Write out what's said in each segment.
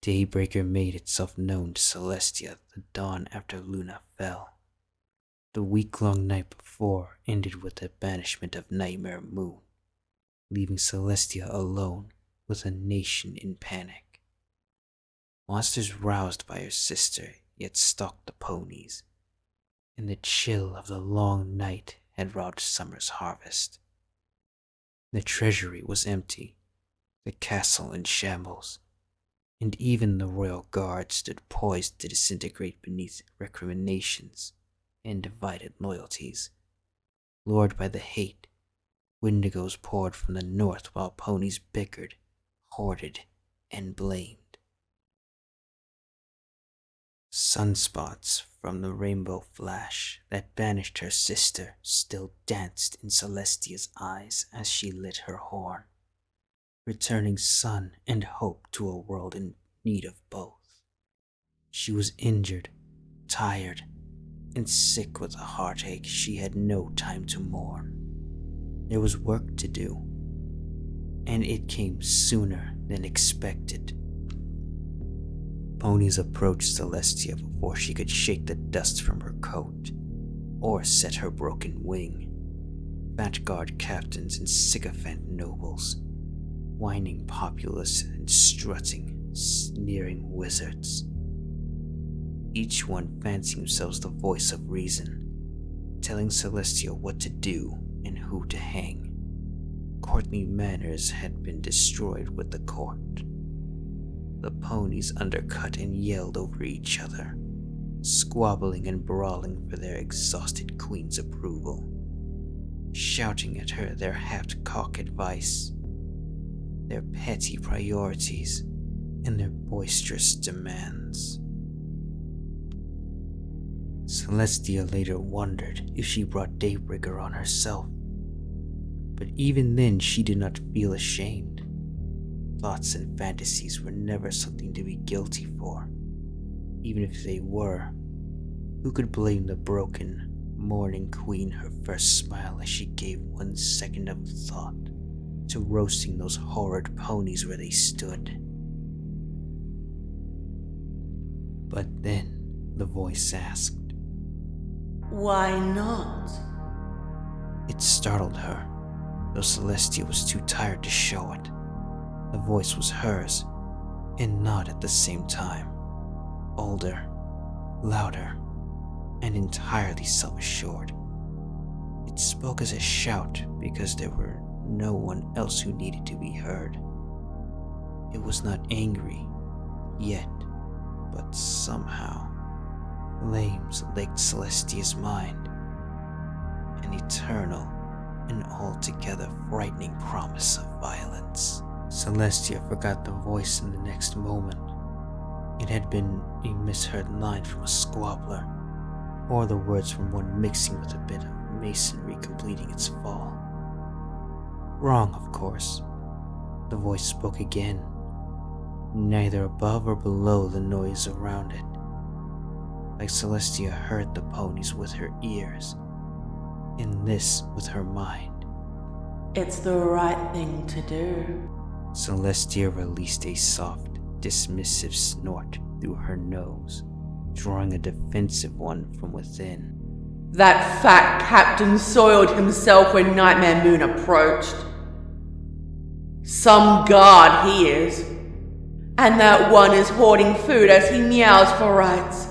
Daybreaker made itself known to Celestia the dawn after Luna fell. The week-long night before ended with the banishment of Nightmare Moon, leaving Celestia alone with a nation in panic. Monsters roused by her sister yet stalked the ponies, and the chill of the long night had robbed summer's harvest. The treasury was empty, the castle in shambles, and even the royal guard stood poised to disintegrate beneath recriminations and divided loyalties. Lured by the hate, Wendigos poured from the north while ponies bickered, hoarded, and blamed. Sunspots from the rainbow flash that banished her sister still danced in Celestia's eyes as she lit her horn, returning sun and hope to a world in need of both. She was injured, tired, and sick with a heartache she had no time to mourn. There was work to do, and it came sooner than expected. Ponies approached Celestia before she could shake the dust from her coat or set her broken wing. Fat guard captains and sycophant nobles, whining populace and strutting, sneering wizards. Each one fancying themselves the voice of reason, telling Celestia what to do and who to hang. Courtly manners had been destroyed with the court. The ponies undercut and yelled over each other, squabbling and brawling for their exhausted queen's approval, shouting at her their half-cocked advice, their petty priorities, and their boisterous demands. Celestia later wondered if she brought Daybreaker on herself, but even then she did not feel ashamed. Thoughts and fantasies were never something to be guilty for. Even if they were, who could blame the broken, mourning queen her first smile as she gave 1 second of thought to roasting those horrid ponies where they stood? But then the voice asked, "Why not?" It startled her, though Celestia was too tired to show it. The voice was hers, and not at the same time. Older, louder, and entirely self-assured. It spoke as a shout because there were no one else who needed to be heard. It was not angry, yet, but somehow, flames licked Celestia's mind. An eternal and altogether frightening promise of violence. Celestia forgot the voice in the next moment. It had been a misheard line from a squabbler, or the words from one mixing with a bit of masonry completing its fall. Wrong, of course. The voice spoke again, neither above or below the noise around it. Like Celestia heard the ponies with her ears, and this with her mind. "It's the right thing to do." Celestia released a soft, dismissive snort through her nose, drawing a defensive one from within. "That fat captain soiled himself when Nightmare Moon approached. Some guard he is, and that one is hoarding food as he meows for rights.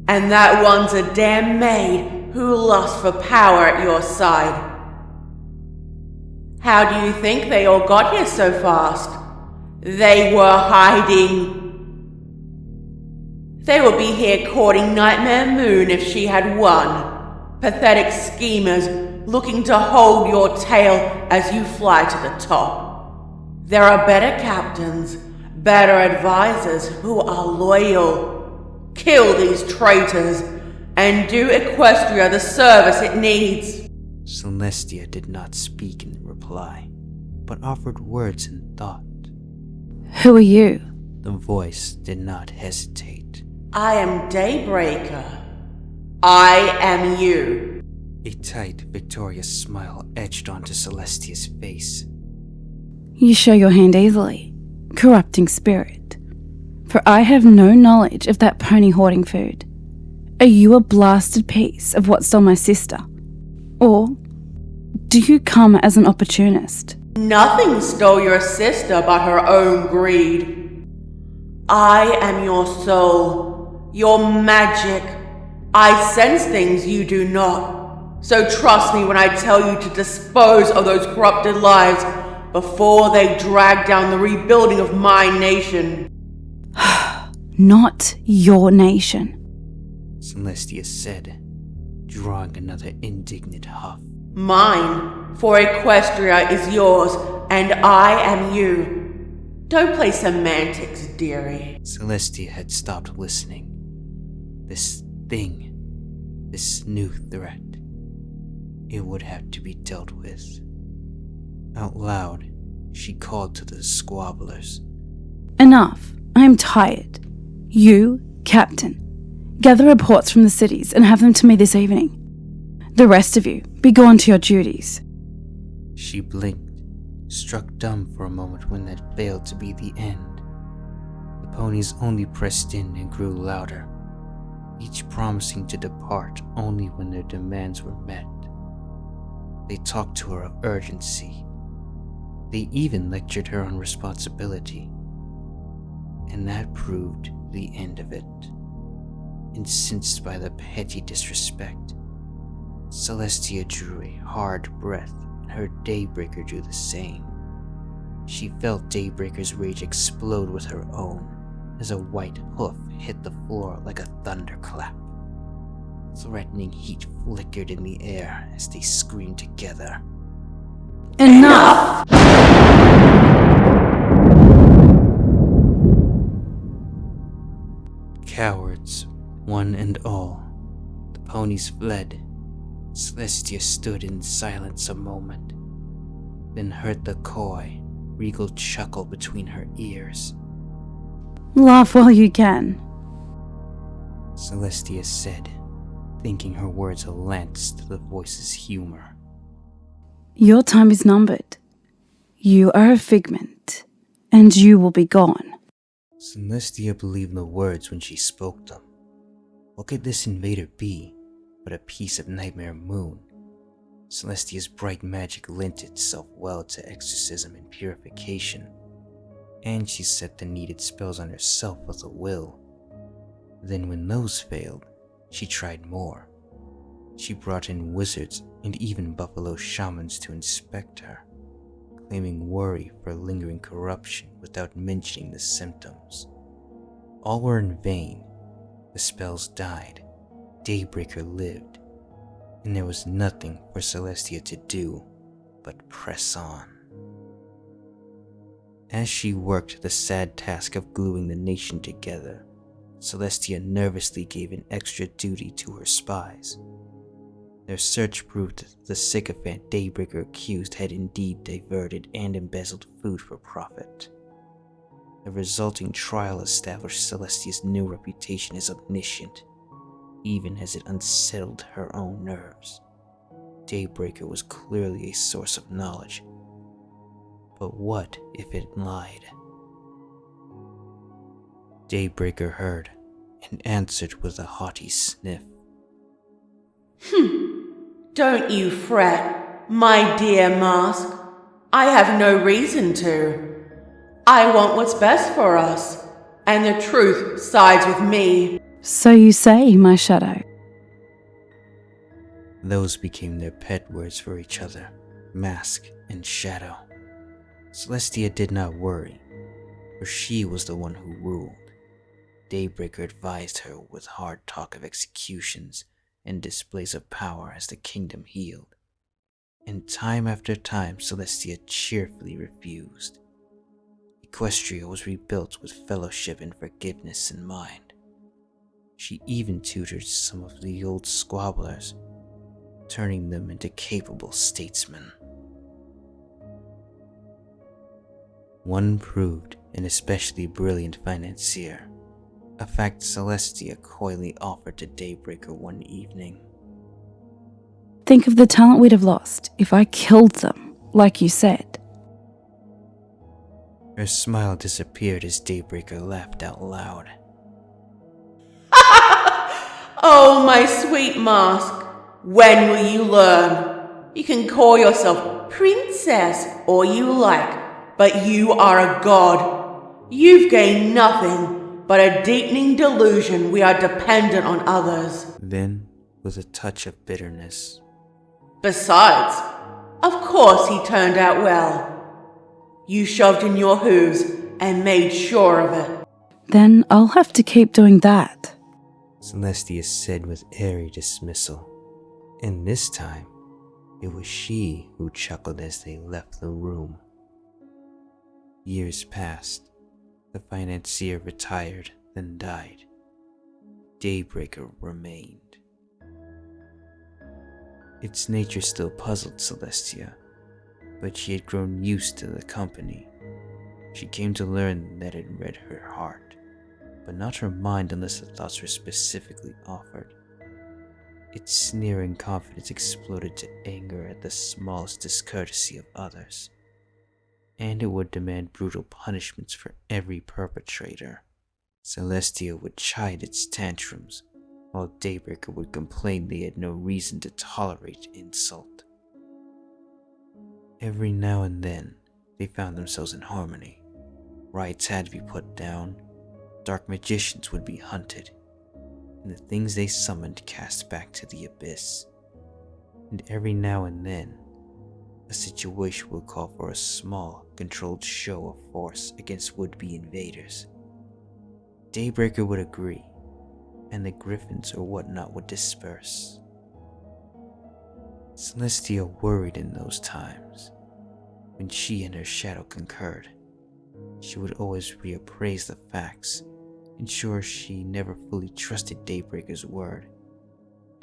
And that one's a damn maid who lusts for power at your side. How do you think they all got here so fast? They were hiding. They would be here courting Nightmare Moon if she had won. Pathetic schemers looking to hold your tail as you fly to the top. There are better captains, better advisors who are loyal. Kill these traitors and do Equestria the service it needs." Celestia did not speak in reply, but offered words in thought. "Who are you?" The voice did not hesitate. "I am Daybreaker. I am you." A tight, victorious smile edged onto Celestia's face. "You show your hand easily. corrupting spirit. For I have no knowledge of that pony hoarding food. Are you a blasted piece of what stole my sister? Or do you come as an opportunist? Nothing stole your sister but her own greed. I am your soul, your magic. I sense things you do not. So trust me when I tell you to dispose of those corrupted lives before they drag down the rebuilding of my nation. Not your nation, Celestia said, drawing another indignant huff. Mine, for Equestria is yours, and I am you. Don't play semantics, dearie. Celestia had stopped listening. This thing, this new threat, it would have to be dealt with. Out loud, she called to the squabblers. Enough. I am tired. You, Captain, gather reports from the cities and have them to me this evening. The rest of you, be gone to your duties. She blinked, struck dumb for a moment when that failed to be the end. The ponies only pressed in and grew louder, each promising to depart only when their demands were met. They talked to her of urgency. They even lectured her on responsibility. And that proved the end of it. Incensed by the petty disrespect, Celestia drew a hard breath, and her Daybreaker drew the same. She felt Daybreaker's rage explode with her own, as a white hoof hit the floor like a thunderclap. Threatening heat flickered in the air as they screamed together. Enough! Cowards, one and all. The ponies fled. Celestia stood in silence a moment, then heard the coy, regal chuckle between her ears. Laugh while you can. Celestia said, thinking her words a lance to the voice's humor. Your time is numbered. You are a figment, and you will be gone. Celestia believed the words when she spoke them. What could this invader be but a piece of Nightmare Moon? Celestia's bright magic lent itself well to exorcism and purification, and she set the needed spells on herself with a will. Then when those failed, she tried more. She brought in wizards and even buffalo shamans to inspect her, claiming worry for lingering corruption without mentioning the symptoms. All were in vain. The spells died, Daybreaker lived, and there was nothing for Celestia to do but press on. As she worked the sad task of gluing the nation together, Celestia nervously gave an extra duty to her spies. Their search proved that the sycophant Daybreaker accused had indeed diverted and embezzled food for profit. The resulting trial established Celestia's new reputation as omniscient, even as it unsettled her own nerves. Daybreaker was clearly a source of knowledge. But what if it lied? Daybreaker heard and answered with a haughty sniff. Don't you fret, my dear Mask. I have no reason to. I want what's best for us, and the truth sides with me. So you say, my shadow. Those became their pet words for each other, Mask and Shadow. Celestia did not worry, for she was the one who ruled. Daybreaker advised her with hard talk of executions and displays of power as the kingdom healed. And time after time, Celestia cheerfully refused. Equestria was rebuilt with fellowship and forgiveness in mind. She even tutored some of the old squabblers, turning them into capable statesmen. One proved an especially brilliant financier, a fact Celestia coyly offered to Daybreaker one evening. Think of the talent we'd have lost if I killed them, like you said. Her smile disappeared as Daybreaker laughed out loud. Oh, my sweet mask. When will you learn? You can call yourself princess all you like, but you are a god. You've gained nothing but a deepening delusion we are dependent on others. Then, with a touch of bitterness, Besides, of course he turned out well. You shoved in your hooves and made sure of it. Then I'll have to keep doing that. Celestia said with airy dismissal. And this time, it was she who chuckled as they left the room. Years passed. The financier retired, then died. Daybreaker remained. Its nature still puzzled Celestia, but she had grown used to the company. She came to learn that it read her heart, but not her mind unless the thoughts were specifically offered. Its sneering confidence exploded to anger at the smallest discourtesy of others, and it would demand brutal punishments for every perpetrator. Celestia would chide its tantrums, while Daybreaker would complain they had no reason to tolerate insult. Every now and then, they found themselves in harmony. Riots had to be put down, dark magicians would be hunted, and the things they summoned cast back to the abyss. And every now and then, a situation would call for a small, controlled show of force against would-be invaders. Daybreaker would agree, and the griffins or whatnot would disperse. Celestia worried in those times. When she and her shadow concurred, she would always reappraise the facts, ensure she never fully trusted Daybreaker's word,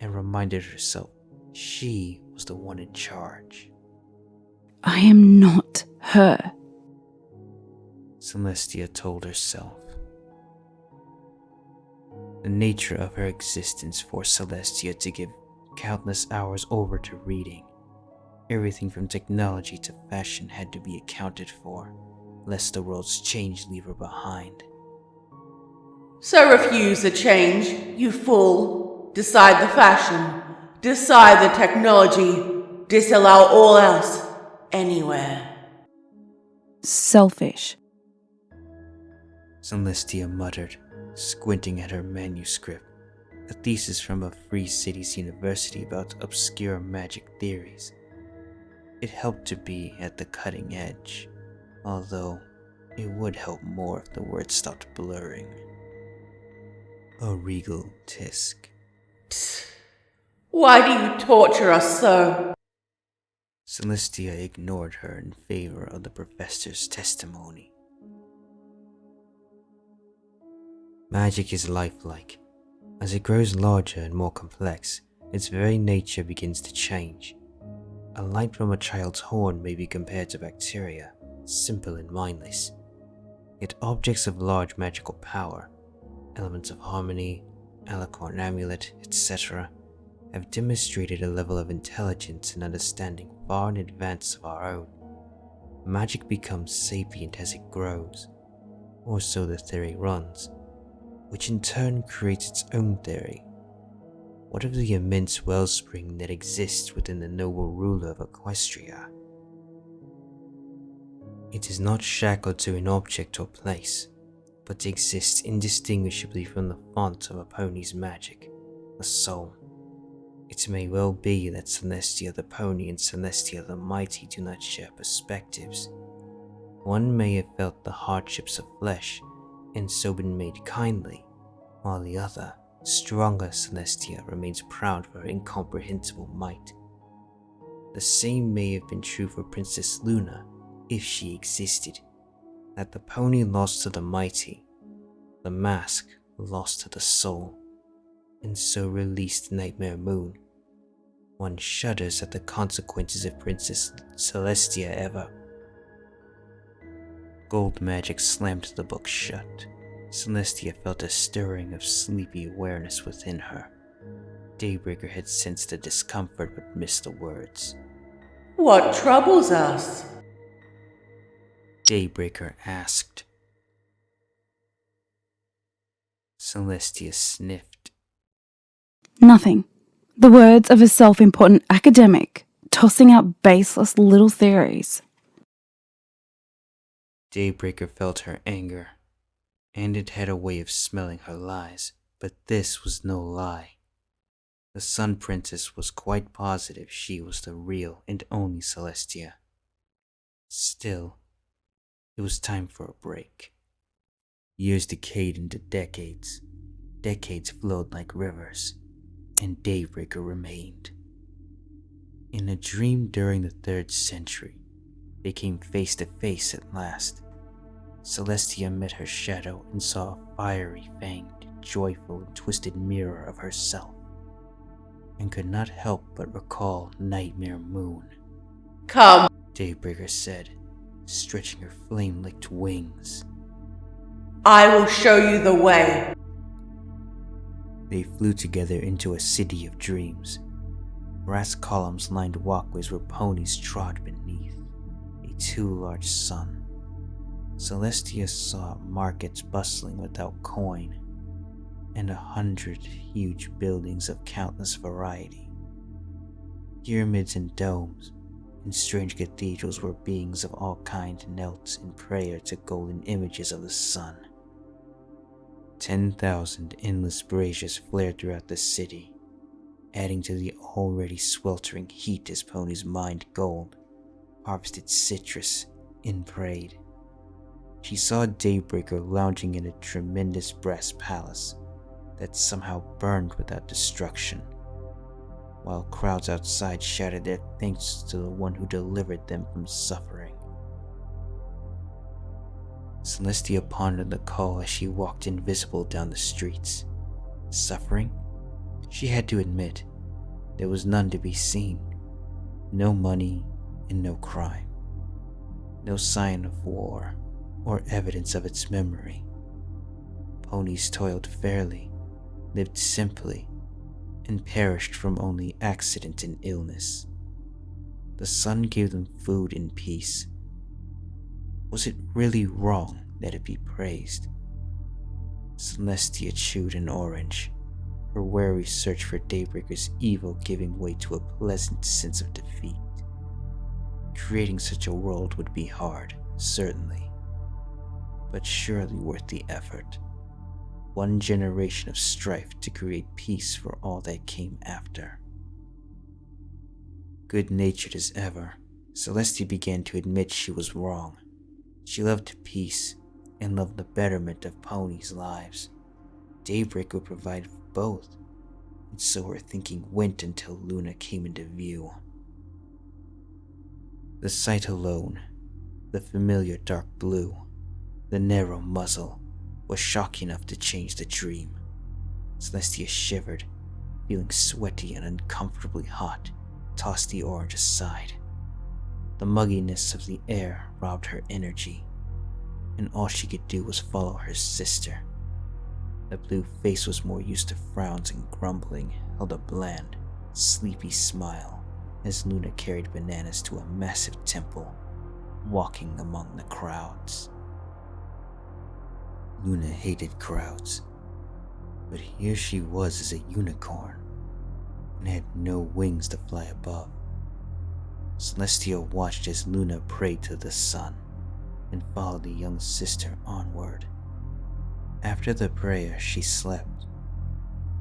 and reminded herself she was the one in charge. I am not her. Celestia told herself. The nature of her existence forced Celestia to give countless hours over to reading. Everything from technology to fashion had to be accounted for, lest the world's change leave her behind. So refuse the change, you fool. Decide the fashion. Decide the technology. Disallow all else. Anywhere. Selfish. Celestia muttered, squinting at her manuscript, a thesis from a Free Cities university about obscure magic theories. It helped to be at the cutting edge, although it would help more if the words stopped blurring. A regal tisk. Psst. Why do you torture us so? Celestia ignored her in favor of the professor's testimony. Magic is lifelike. As it grows larger and more complex, its very nature begins to change. A light from a child's horn may be compared to bacteria, simple and mindless. Yet objects of large magical power, elements of harmony, alicorn amulet, etc., have demonstrated a level of intelligence and understanding far in advance of our own. Magic becomes sapient as it grows, or so the theory runs, which in turn creates its own theory. What of the immense wellspring that exists within the noble ruler of Equestria? It is not shackled to an object or place, but exists indistinguishably from the font of a pony's magic, the soul. It may well be that Celestia the pony and Celestia the mighty do not share perspectives. One may have felt the hardships of flesh and so been made kindly, while the other, stronger Celestia remains proud for her incomprehensible might. The same may have been true for Princess Luna, if she existed, that the pony lost to the mighty, the mask lost to the soul, and so released Nightmare Moon. One shudders at the consequences of Princess Celestia ever. Gold magic slammed the book shut. Celestia felt a stirring of sleepy awareness within her. Daybreaker had sensed the discomfort but missed the words. What troubles us? Daybreaker asked. Celestia sniffed. Nothing. The words of a self-important academic tossing out baseless little theories. Daybreaker felt her anger, and it had a way of smelling her lies, but this was no lie. The Sun Princess was quite positive she was the real and only Celestia. Still, it was time for a break. Years decayed into decades. Decades flowed like rivers, and Daybreaker remained. In a dream during the 3rd century, they came face to face at last. Celestia met her shadow and saw a fiery, fanged, joyful, and twisted mirror of herself, and could not help but recall Nightmare Moon. Come. Daybreaker said, stretching her flame-licked wings. I will show you the way. They flew together into a city of dreams. Brass columns lined walkways where ponies trod beneath a too large sun. Celestia saw markets bustling without coin, and 100 huge buildings of countless variety. Pyramids and domes, and strange cathedrals where beings of all kinds knelt in prayer to golden images of the sun. 10,000 endless braziers flared throughout the city, adding to the already sweltering heat as ponies mined gold, harvested citrus, and prayed. She saw Daybreaker lounging in a tremendous brass palace that somehow burned without destruction, while crowds outside shouted their thanks to the one who delivered them from suffering. Celestia pondered the call as she walked invisible down the streets. Suffering? She had to admit, there was none to be seen. No money and no crime. No sign of war or evidence of its memory. Ponies toiled fairly, lived simply, and perished from only accident and illness. The sun gave them food and peace. Was it really wrong that it be praised? Celestia chewed an orange, her wary search for Daybreaker's evil giving way to a pleasant sense of defeat. Creating such a world would be hard, certainly, but surely worth the effort. One generation of strife to create peace for all that came after. Good-natured as ever, Celestia began to admit she was wrong. She loved peace and loved the betterment of ponies' lives. Daybreak would provide both, and so her thinking went until Luna came into view. The sight alone, the familiar dark blue, the narrow muzzle, was shock enough to change the dream. Celestia shivered, feeling sweaty and uncomfortably hot, tossed the orange aside. The mugginess of the air robbed her energy, and all she could do was follow her sister. The blue face was more used to frowns and grumbling, held a bland, sleepy smile as Luna carried bananas to a massive temple, walking among the crowds. Luna hated crowds, but here she was as a unicorn, and had no wings to fly above. Celestia watched as Luna prayed to the sun, and followed the young sister onward. After the prayer, she slept.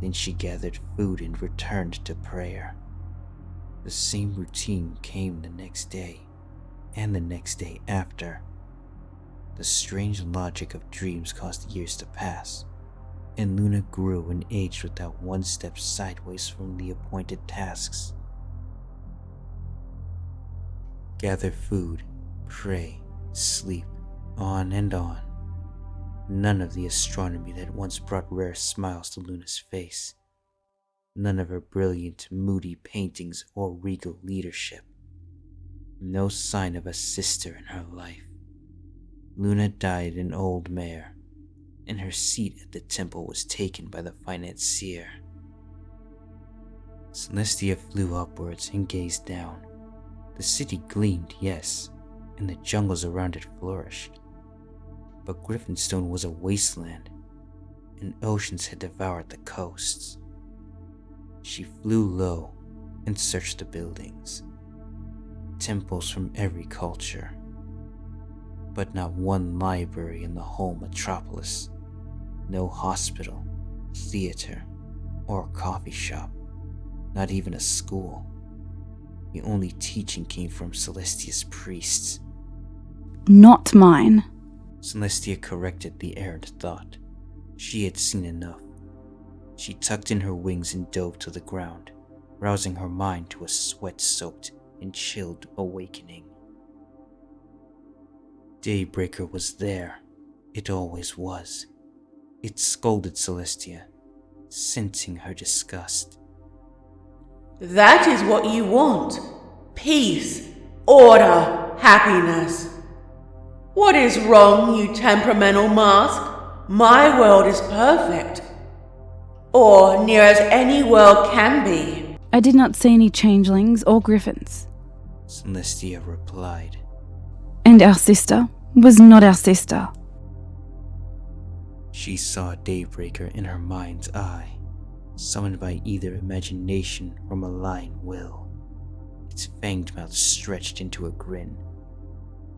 Then she gathered food and returned to prayer. The same routine came the next day, and the next day after. The strange logic of dreams caused years to pass, and Luna grew and aged without one step sideways from the appointed tasks. Gather food, pray, sleep, on and on. None of the astronomy that once brought rare smiles to Luna's face. None of her brilliant, moody paintings or regal leadership. No sign of a sister in her life. Luna died an old mare, and her seat at the temple was taken by the financier. Celestia flew upwards and gazed down. The city gleamed, yes, and the jungles around it flourished. But Griffinstone was a wasteland, and oceans had devoured the coasts. She flew low and searched the buildings, temples from every culture, but not one library in the whole metropolis, no hospital, theater, or coffee shop, not even a school. The only teaching came from Celestia's priests. Not mine. Celestia corrected the errant thought. She had seen enough. She tucked in her wings and dove to the ground, rousing her mind to a sweat-soaked and chilled awakening. Daybreaker was there. It always was. It scolded Celestia, sensing her disgust. That is what you want. Peace, order, happiness. What is wrong, you temperamental mask? My world is perfect. Or near as any world can be. I did not see any changelings or griffins. Celestia replied. And our sister was not our sister. She saw Daybreaker in her mind's eye, summoned by either imagination or malign will. Its fanged mouth stretched into a grin,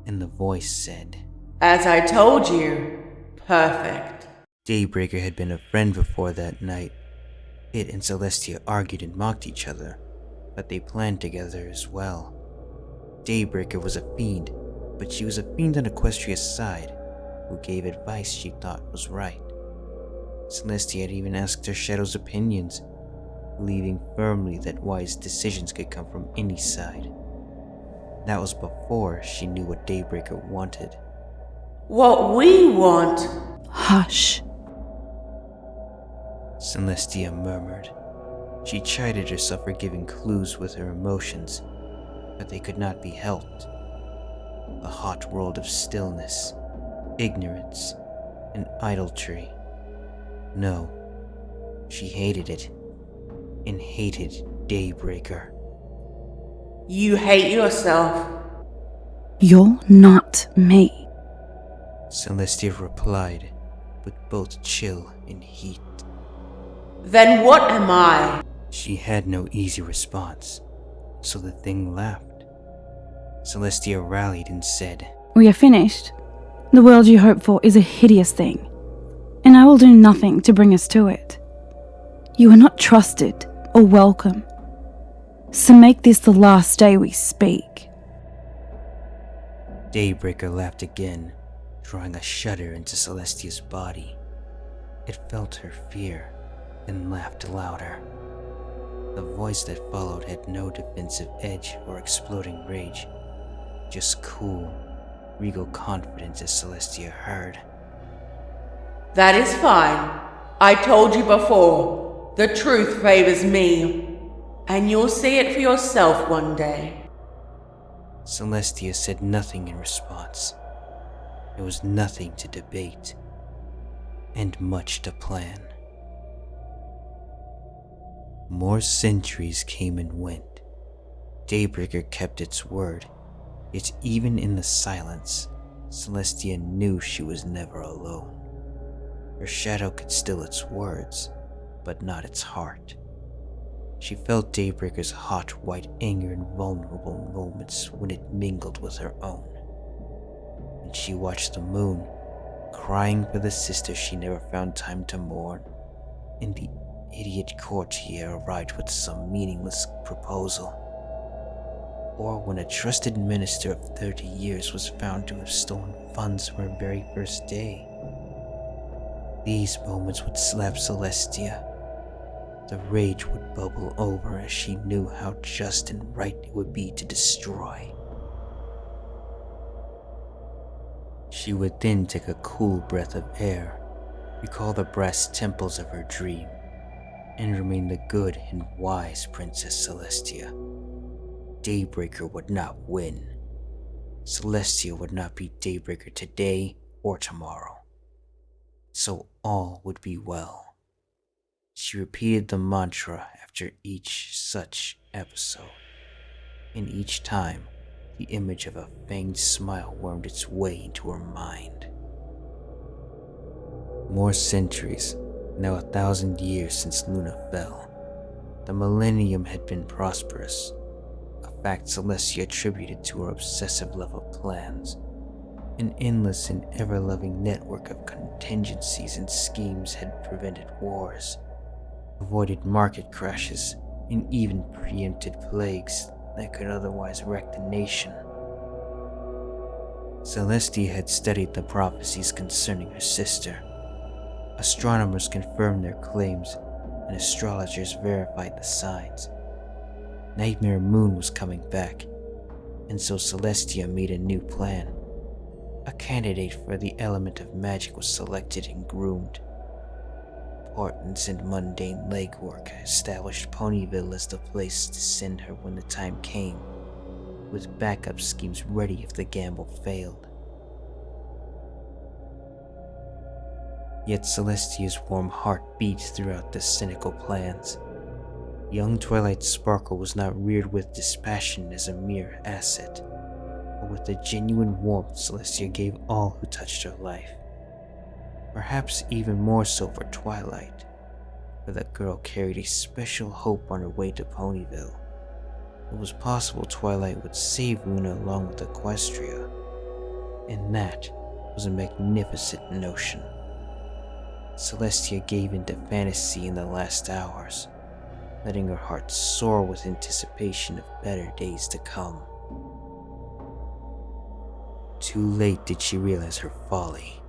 and the voice said, As I told you, perfect. Daybreaker had been a friend before that night. It and Celestia argued and mocked each other, but they planned together as well. Daybreaker was a fiend, but she was a fiend on Equestria's side, who gave advice she thought was right. Celestia had even asked her Shadow's opinions, believing firmly that wise decisions could come from any side. That was before she knew what Daybreaker wanted. What we want. Hush. Celestia murmured. She chided herself for giving clues with her emotions, but they could not be helped. A hot world of stillness, ignorance, and idolatry. No, she hated it, and hated Daybreaker. You hate yourself. You're not me. Celestia replied, with both chill and heat. Then what am I? She had no easy response, so the thing laughed. Celestia rallied and said, We are finished. The world you hope for is a hideous thing, and I will do nothing to bring us to it. You are not trusted or welcome, so make this the last day we speak. Daybreaker laughed again, drawing a shudder into Celestia's body. It felt her fear, and laughed louder. The voice that followed had no defensive edge or exploding rage, just cool, regal confidence as Celestia heard. That is fine. I told you before, the truth favors me, and you'll see it for yourself one day. Celestia said nothing in response. There was nothing to debate, and much to plan. More centuries came and went. Daybreaker kept its word, yet even in the silence, Celestia knew she was never alone. Her shadow could still its words, but not its heart. She felt Daybreaker's hot white anger in vulnerable moments when it mingled with her own. And she watched the moon, crying for the sister she never found time to mourn, and the idiot courtier arrived with some meaningless proposal. Or when a trusted minister of 30 years was found to have stolen funds from her very first day. These moments would slap Celestia. The rage would bubble over as she knew how just and right it would be to destroy. She would then take a cool breath of air, recall the brass temples of her dream, and remain the good and wise Princess Celestia. Daybreaker would not win. Celestia would not be Daybreaker today or tomorrow. So all would be well. She repeated the mantra after each such episode, and each time the image of a fanged smile wormed its way into her mind. More centuries, now 1,000 years since Luna fell, the millennium had been prosperous, a fact Celestia attributed to her obsessive love of plans. An endless and ever-loving network of contingencies and schemes had prevented wars, avoided market crashes, and even preempted plagues that could otherwise wreck the nation. Celestia had studied the prophecies concerning her sister. Astronomers confirmed their claims, and astrologers verified the signs. Nightmare Moon was coming back, and so Celestia made a new plan. A candidate for the element of magic was selected and groomed. Portents and mundane legwork established Ponyville as the place to send her when the time came, with backup schemes ready if the gamble failed. Yet Celestia's warm heart beat throughout the cynical plans. Young Twilight Sparkle was not reared with dispassion as a mere asset, but with the genuine warmth Celestia gave all who touched her life. Perhaps even more so for Twilight, for that girl carried a special hope on her way to Ponyville. It was possible Twilight would save Luna along with Equestria, and that was a magnificent notion. Celestia gave into fantasy in the last hours, letting her heart soar with anticipation of better days to come. Too late did she realize her folly.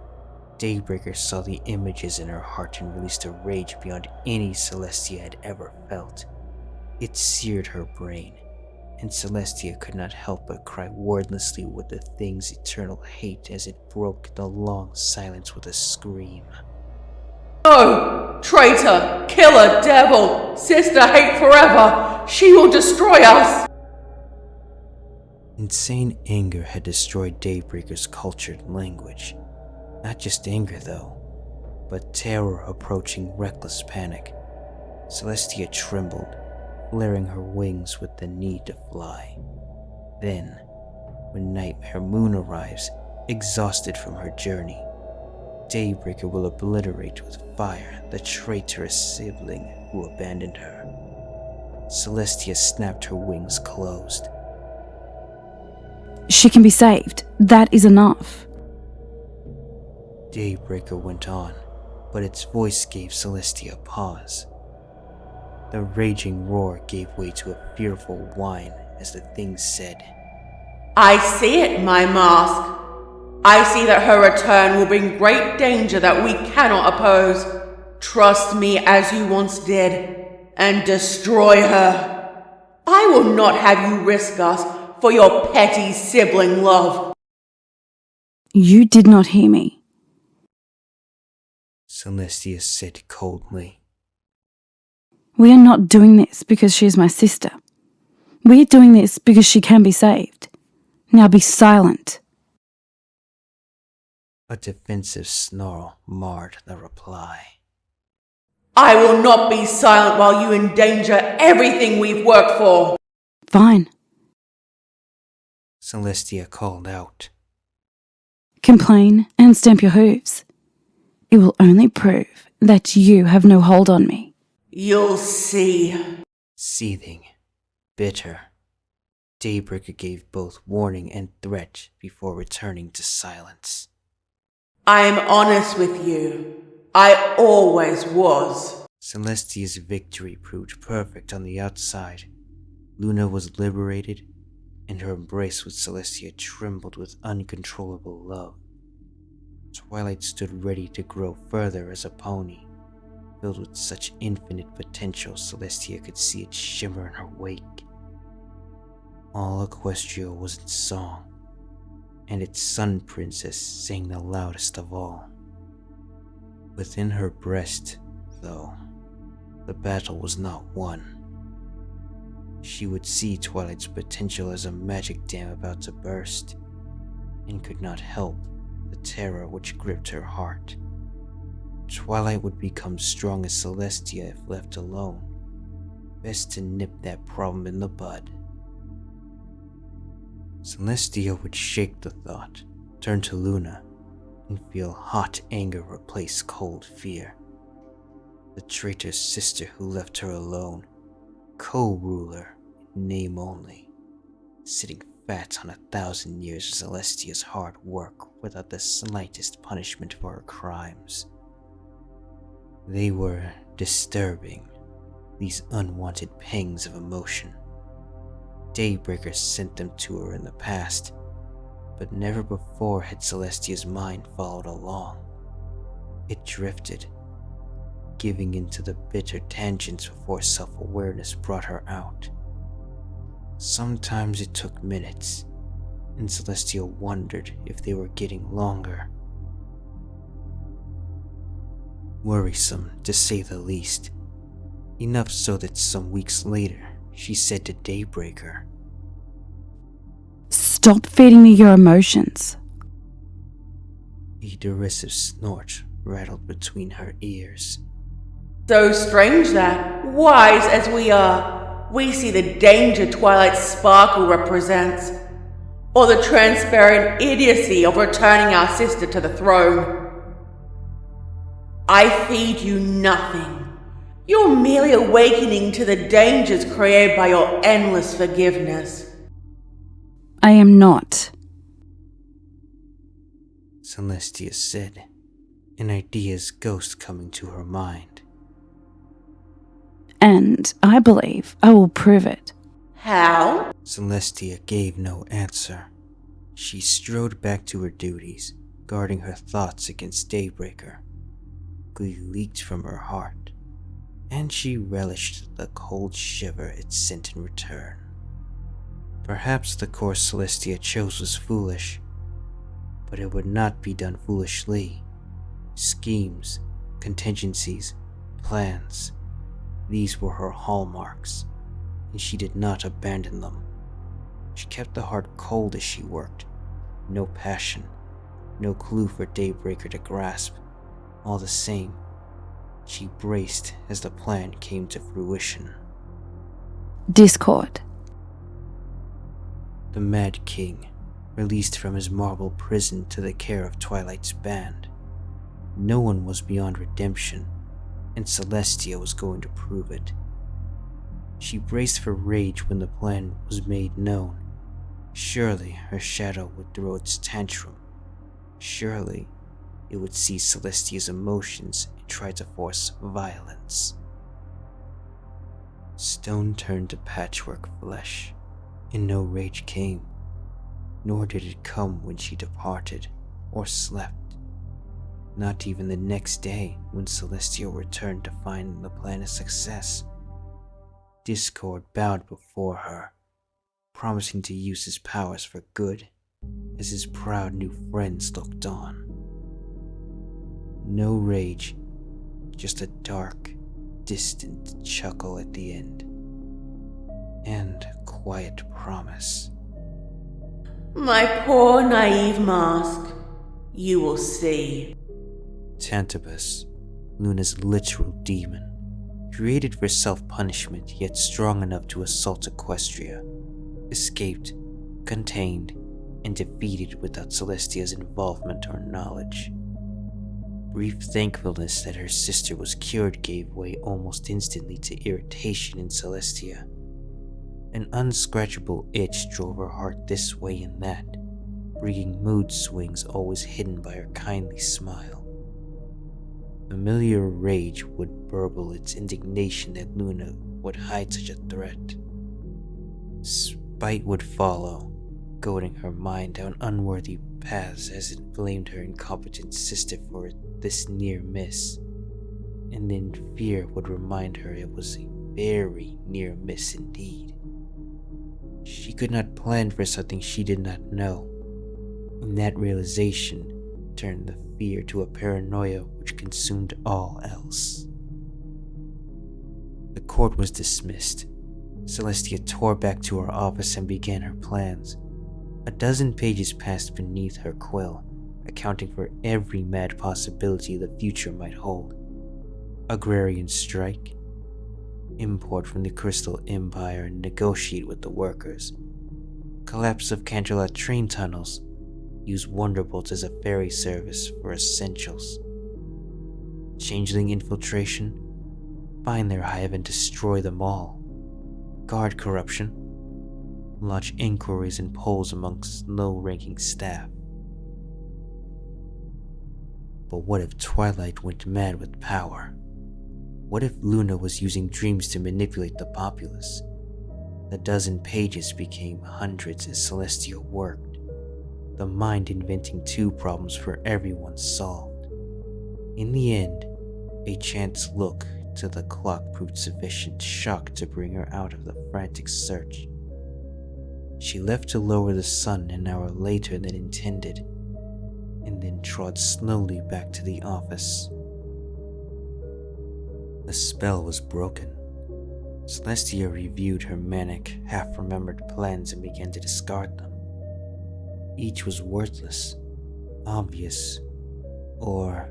Daybreaker saw the images in her heart and released a rage beyond any Celestia had ever felt. It seared her brain, and Celestia could not help but cry wordlessly with the thing's eternal hate as it broke the long silence with a scream. No! Traitor! Killer! Devil! Sister hate forever! She will destroy us! Insane anger had destroyed Daybreaker's cultured language. Not just anger though, but terror approaching reckless panic. Celestia trembled, flaring her wings with the need to fly. Then, when Nightmare Moon arrives, exhausted from her journey, Daybreaker will obliterate with fire the traitorous sibling who abandoned her. Celestia snapped her wings closed. She can be saved. That is enough. Daybreaker went on, but its voice gave Celestia pause. The raging roar gave way to a fearful whine as the thing said, I see it, my mask. I see that her return will bring great danger that we cannot oppose. Trust me as you once did, and destroy her. I will not have you risk us for your petty sibling love. You did not hear me. Celestia said coldly. We are not doing this because she is my sister. We are doing this because she can be saved. Now be silent. A defensive snarl marred the reply. I will not be silent while you endanger everything we've worked for. Fine. Celestia called out. Complain and stamp your hooves. It will only prove that you have no hold on me. You'll see. Seething, bitter, Daybreaker gave both warning and threat before returning to silence. I am honest with you. I always was. Celestia's victory proved perfect on the outside. Luna was liberated, and her embrace with Celestia trembled with uncontrollable love. Twilight stood ready to grow further as a pony, filled with such infinite potential Celestia could see it shimmer in her wake. All Equestria was in song, and its Sun Princess sang the loudest of all. Within her breast, though, the battle was not won. She would see Twilight's potential as a magic dam about to burst, and could not help the terror which gripped her heart. Twilight would become strong as Celestia if left alone. Best to nip that problem in the bud. Celestia would shake the thought, turn to Luna, and feel hot anger replace cold fear. The traitor's sister who left her alone, co-ruler in name only, sitting fat on 1,000 years of Celestia's hard work without the slightest punishment for her crimes. They were disturbing, these unwanted pangs of emotion. Daybreaker sent them to her in the past, but never before had Celestia's mind followed along. It drifted, giving into the bitter tangents before self-awareness brought her out. Sometimes it took minutes, and Celestia wondered if they were getting longer. Worrisome, to say the least. Enough so that some weeks later, she said to Daybreaker, Stop feeding me your emotions. A derisive snort rattled between her ears. So strange that, wise as we are, we see the danger Twilight's sparkle represents, or the transparent idiocy of returning our sister to the throne. I feed you nothing. You're merely awakening to the dangers created by your endless forgiveness. I am not. Celestia said, an idea's ghost coming to her mind. And I believe I will prove it. How? Celestia gave no answer. She strode back to her duties, guarding her thoughts against Daybreaker. Glee leaked from her heart, and she relished the cold shiver it sent in return. Perhaps the course Celestia chose was foolish, but it would not be done foolishly. Schemes, contingencies, plans, these were her hallmarks, and she did not abandon them. She kept the heart cold as she worked, no passion, no clue for Daybreaker to grasp. All the same, she braced as the plan came to fruition. Discord. The Mad King, released from his marble prison to the care of Twilight's band. No one was beyond redemption, and Celestia was going to prove it. She braced for rage when the plan was made known. Surely her shadow would throw its tantrum. Surely it would see Celestia's emotions and try to force violence. Stone turned to patchwork flesh, and no rage came, nor did it come when she departed or slept. Not even the next day when Celestia returned to find the plan a success. Discord bowed before her, promising to use his powers for good, as his proud new friends looked on. No rage, just a dark, distant chuckle at the end, and quiet promise. My poor naive mask. You will see. Tantabus, Luna's literal demon, created for self-punishment yet strong enough to assault Equestria, escaped, contained, and defeated without Celestia's involvement or knowledge. Brief thankfulness that her sister was cured gave way almost instantly to irritation in Celestia. An unscratchable itch drove her heart this way and that, bringing mood swings always hidden by her kindly smile. Familiar rage would burble its indignation that Luna would hide such a threat. Spite would follow, goading her mind down unworthy paths as it blamed her incompetent sister for this near miss. And then fear would remind her it was a very near miss indeed. She could not plan for something she did not know, and that realization turned the fear to a paranoia which consumed all else. The court was dismissed. Celestia tore back to her office and began her plans. A dozen pages passed beneath her quill, accounting for every mad possibility the future might hold. Agrarian strike, import from the Crystal Empire and negotiate with the workers, collapse of Canterlot train tunnels, use Wonderbolts as a ferry service for essentials. Changeling infiltration, find their hive and destroy them all. Guard corruption, launch inquiries and polls amongst low-ranking staff. But what if Twilight went mad with power? What if Luna was using dreams to manipulate the populace? The dozen pages became hundreds as Celestia worked, the mind inventing 2 problems for everyone solved. In the end, a chance look to the clock proved sufficient shock to bring her out of the frantic search. She left to lower the sun an hour later than intended, and then trod slowly back to the office. The spell was broken. Celestia reviewed her manic, half-remembered plans and began to discard them. Each was worthless, obvious, or...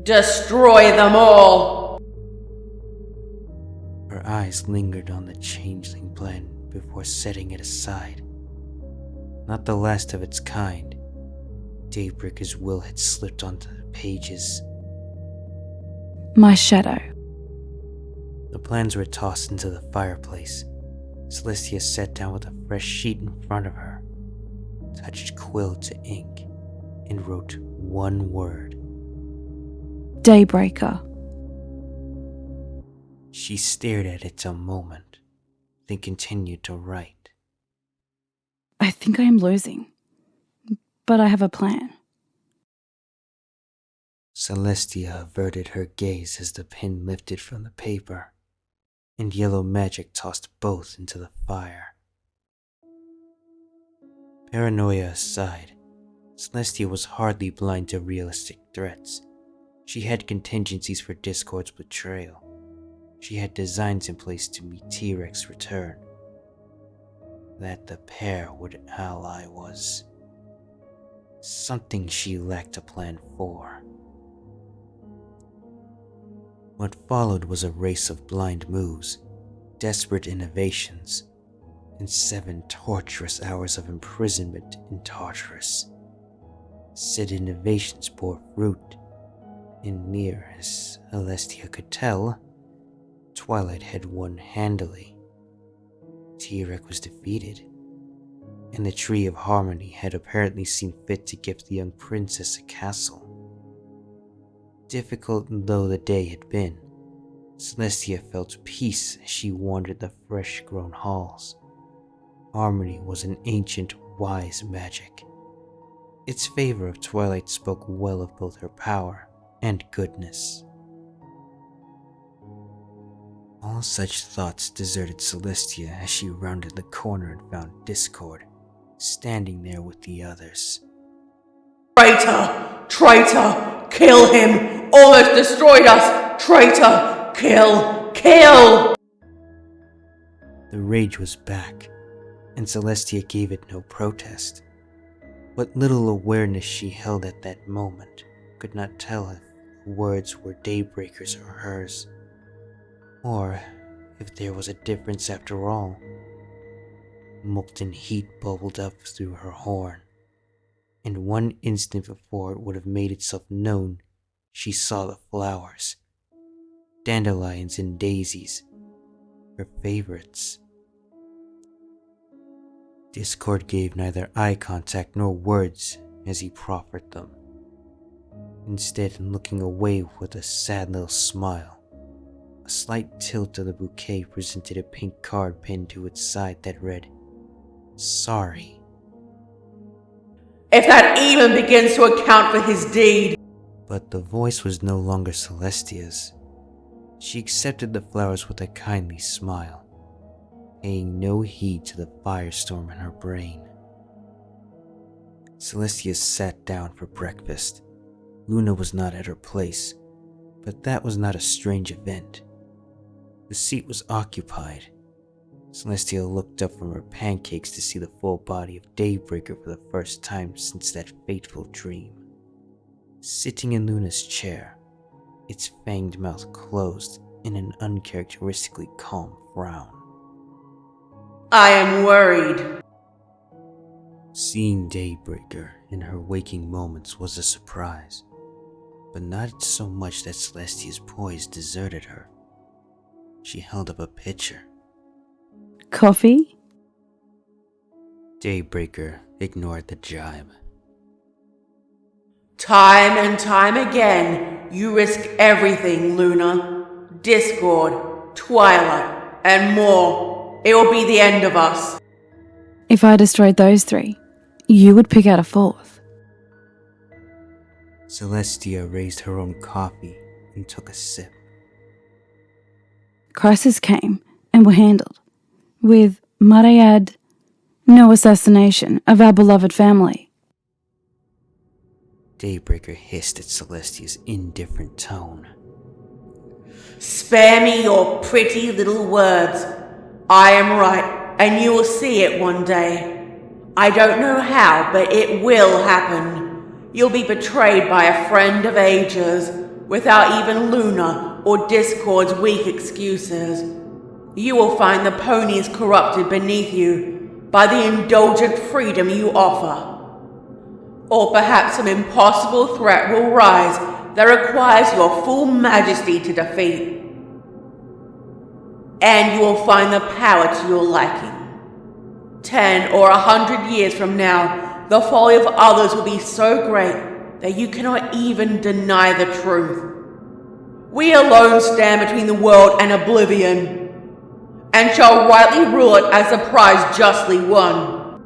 Destroy them all! Her eyes lingered on the changeling plan before setting it aside. Not the last of its kind. Daybreaker's will had slipped onto the pages. My shadow. The plans were tossed into the fireplace. Celestia sat down with a fresh sheet in front of her, touched quill to ink, and wrote one word. Daybreaker. She stared at it a moment, then continued to write. I think I am losing, but I have a plan. Celestia averted her gaze as the pen lifted from the paper, and yellow magic tossed both into the fire. Paranoia aside, Celestia was hardly blind to realistic threats. She had contingencies for Discord's betrayal. She had designs in place to meet T-Rex's return. That the pair would ally was something she lacked a plan for. What followed was a race of blind moves, desperate innovations, and 7 torturous hours of imprisonment in Tartarus. Said innovations bore fruit, and near as Celestia could tell, Twilight had won handily. T-Rex was defeated, and the Tree of Harmony had apparently seen fit to give the young princess a castle. Difficult though the day had been, Celestia felt peace as she wandered the fresh-grown halls. Harmony was an ancient, wise magic. Its favor of Twilight spoke well of both her power and goodness. All such thoughts deserted Celestia as she rounded the corner and found Discord, standing there with the others. Traitor! Traitor! Kill him! Almost destroyed us! Traitor! Kill! Kill! The rage was back, and Celestia gave it no protest. What little awareness she held at that moment could not tell if the words were Daybreaker's or hers, or if there was a difference after all. Molten heat bubbled up through her horn, and one instant before it would have made itself known, she saw the flowers. Dandelions and daisies, her favorites. Discord gave neither eye contact nor words as he proffered them. Instead, looking away with a sad little smile, a slight tilt of the bouquet presented a pink card pinned to its side that read, "Sorry." If that even begins to account for his deed. But the voice was no longer Celestia's. She accepted the flowers with a kindly smile, paying no heed to the firestorm in her brain. Celestia sat down for breakfast. Luna was not at her place, but that was not a strange event. The seat was occupied. Celestia looked up from her pancakes to see the full body of Daybreaker for the first time since that fateful dream. Sitting in Luna's chair, its fanged mouth closed in an uncharacteristically calm frown. I am worried. Seeing Daybreaker in her waking moments was a surprise, but not so much that Celestia's poise deserted her. She held up a pitcher. Coffee? Daybreaker ignored the jibe. Time and time again, you risk everything, Luna. Discord, Twilight, and more. It will be the end of us. If I destroyed those three, you would pick out a fourth. Celestia raised her own coffee and took a sip. Crises came and were handled with, might I add, no assassination of our beloved family. Daybreaker hissed at Celestia's indifferent tone. Spare me your pretty little words. I am right, and you will see it one day. I don't know how, but it will happen. You'll be betrayed by a friend of ages, without even Luna or Discord's weak excuses. You will find the ponies corrupted beneath you by the indulgent freedom you offer. Or perhaps some impossible threat will rise that requires your full majesty to defeat. And you will find the power to your liking. 10 or 100 years from now, the folly of others will be so great that you cannot even deny the truth. We alone stand between the world and oblivion, and shall rightly rule it as a prize justly won.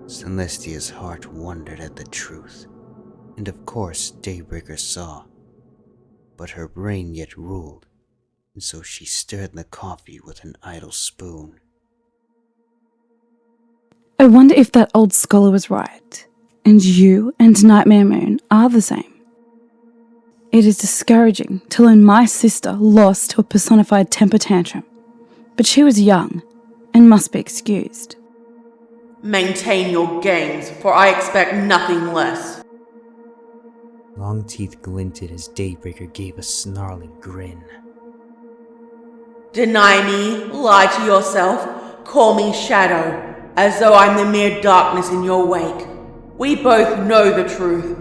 Celestia's heart wondered at the truth, and of course Daybreaker saw. But her brain yet ruled, and so she stirred the coffee with an idle spoon. I wonder if that old scholar was right, and you and Nightmare Moon are the same. It is discouraging to learn my sister lost to a personified temper tantrum, but she was young and must be excused. Maintain your games, for I expect nothing less. Long teeth glinted as Daybreaker gave a snarling grin. Deny me, lie to yourself, call me Shadow, as though I'm the mere darkness in your wake. We both know the truth.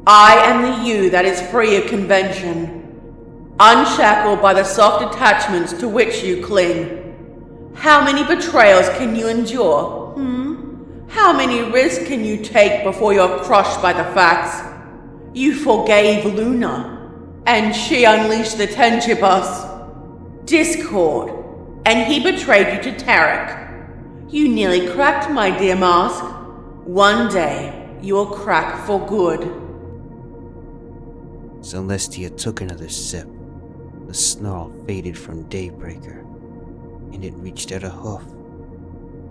I am the you that is free of convention, unshackled by the soft attachments to which you cling. How many betrayals can you endure? How many risks can you take before you're crushed by the facts? You forgave Luna, and she unleashed the Tenchibus. Discord, and he betrayed you to Tarek. You nearly cracked, my dear mask. One day, you will crack for good. Celestia took another sip. The snarl faded from Daybreaker, and it reached out a hoof.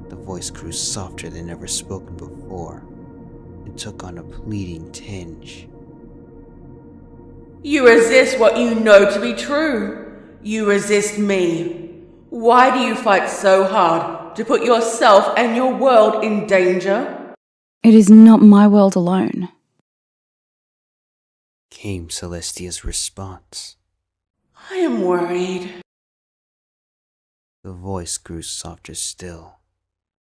The voice grew softer than ever spoken before, and took on a pleading tinge. You resist what you know to be true. You resist me. Why do you fight so hard to put yourself and your world in danger? It is not my world alone, came Celestia's response. I am worried. The voice grew softer still,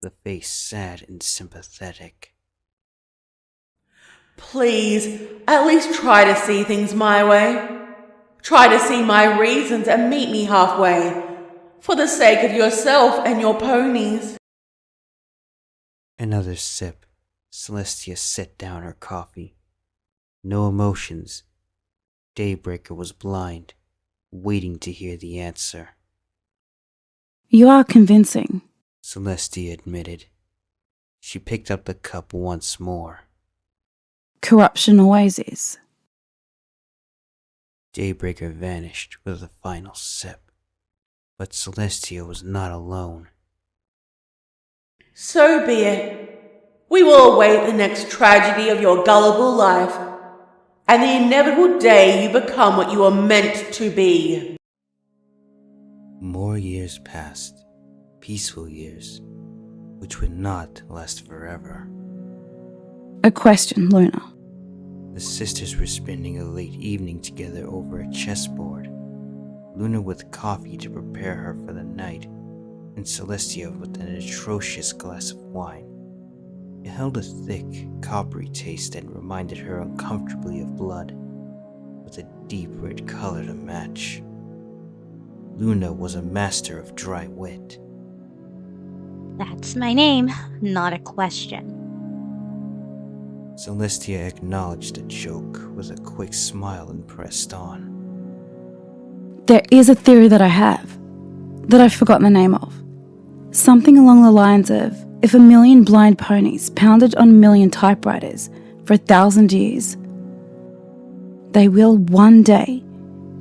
the face sad and sympathetic. Please, at least try to see things my way. Try to see my reasons and meet me halfway, for the sake of yourself and your ponies. Another sip. Celestia set down her coffee. No emotions. Daybreaker was blind, waiting to hear the answer. You are convincing, Celestia admitted. She picked up the cup once more. Corruption always is. Daybreaker vanished with a final sip, but Celestia was not alone. So be it. We will await the next tragedy of your gullible life, and the inevitable day you become what you are meant to be. More years passed, peaceful years, which would not last forever. A question, Luna. The sisters were spending a late evening together over a chessboard, Luna with coffee to prepare her for the night, and Celestia with an atrocious glass of wine. It held a thick, coppery taste that reminded her uncomfortably of blood, with a deep red color to match. Luna was a master of dry wit. That's my name, not a question. Celestia acknowledged the joke with a quick smile and pressed on. There is a theory that I have, that I've forgotten the name of. Something along the lines of, if a million blind ponies pounded on a million typewriters for 1,000 years, they will one day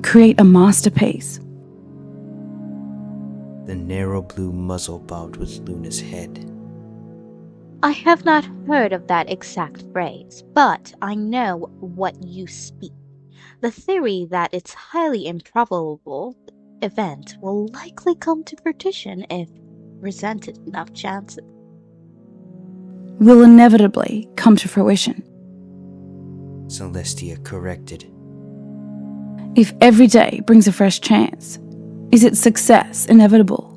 create a masterpiece. The narrow blue muzzle bobbed with Luna's head. I have not heard of that exact phrase, but I know what you speak. The theory that it's highly improbable event will likely come to fruition if presented enough chances. Will inevitably come to fruition. Celestia corrected. If every day brings a fresh chance, is its success inevitable?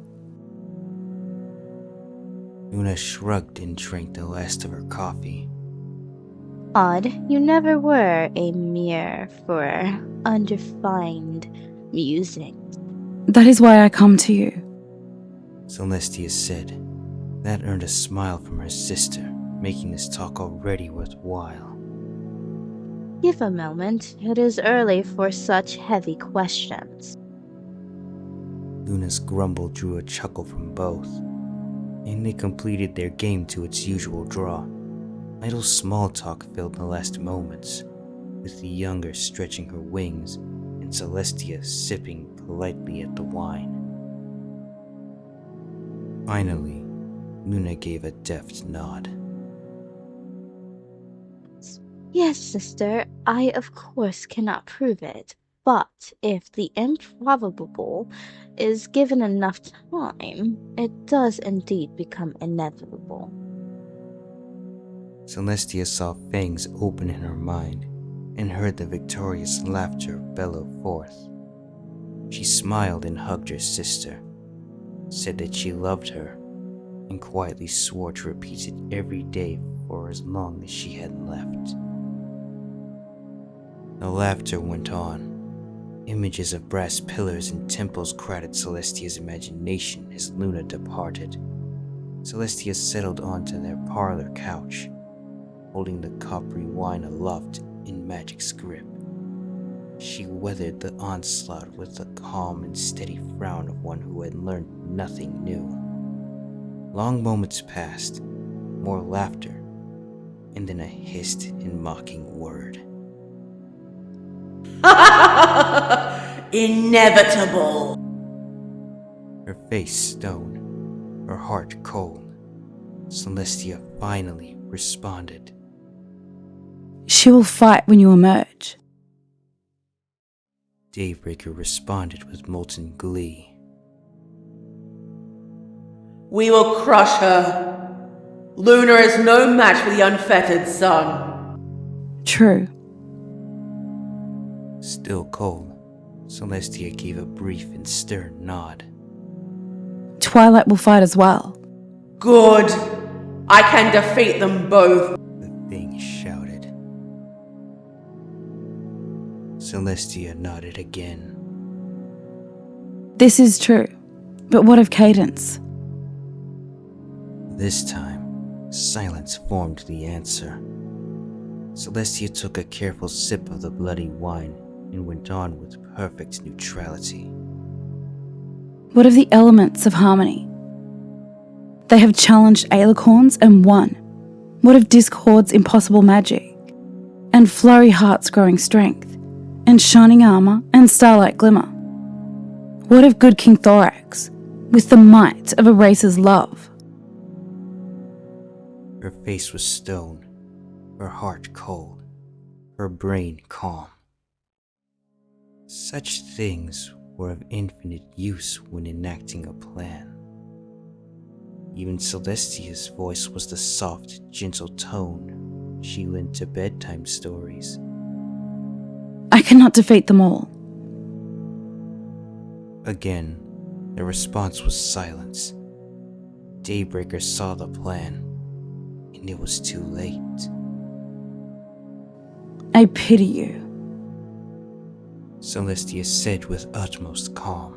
Luna shrugged and drank the last of her coffee. Odd, you never were a mirror for undefined musings. That is why I come to you. Celestia said. That earned a smile from her sister, making this talk already worthwhile. Give a moment, it is early for such heavy questions. Luna's grumble drew a chuckle from both, and they completed their game to its usual draw. Idle small talk filled the last moments, with the younger stretching her wings and Celestia sipping politely at the wine. Finally, Luna gave a deft nod. Yes, sister, I of course cannot prove it, but if the improbable is given enough time, it does indeed become inevitable. Celestia saw fangs open in her mind and heard the victorious laughter bellow forth. She smiled and hugged her sister, said that she loved her, and quietly swore to repeat it every day for as long as she had left. The laughter went on. Images of brass pillars and temples crowded Celestia's imagination as Luna departed. Celestia settled onto their parlor couch, holding the coppery wine aloft in magic's grip. She weathered the onslaught with the calm and steady frown of one who had learned nothing new. Long moments passed, more laughter, and then a hissed and mocking word. Inevitable. Her face stone, her heart cold. Celestia finally responded. She will fight when you emerge. Daybreaker responded with molten glee. We will crush her. Luna is no match for the unfettered sun. True. Still cold, Celestia gave a brief and stern nod. Twilight will fight as well. Good. I can defeat them both. The thing shouted. Celestia nodded again. This is true. But what of Cadence? This time, silence formed the answer. Celestia took a careful sip of the bloody wine and went on with perfect neutrality. What of the elements of harmony? They have challenged alicorns and won. What of Discord's impossible magic? And Flurry Heart's growing strength? And shining armor and starlight glimmer? What of good King Thorax, with the might of a racer's love? Her face was stone, her heart cold, her brain calm. Such things were of infinite use when enacting a plan. Even Celestia's voice was the soft, gentle tone she lent to bedtime stories. I cannot defeat them all. Again, the response was silence, Daybreaker saw the plan, and it was too late. I pity you. Celestia said with utmost calm.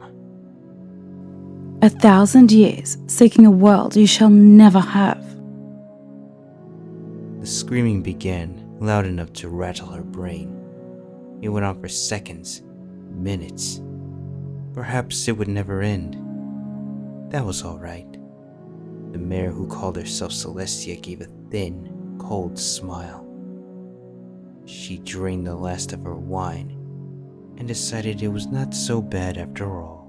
1,000 years seeking a world you shall never have. The screaming began, loud enough to rattle her brain. It went on for seconds, minutes. Perhaps it would never end. That was all right. The mare who called herself Celestia gave a thin, cold smile. She drained the last of her wine and decided it was not so bad after all.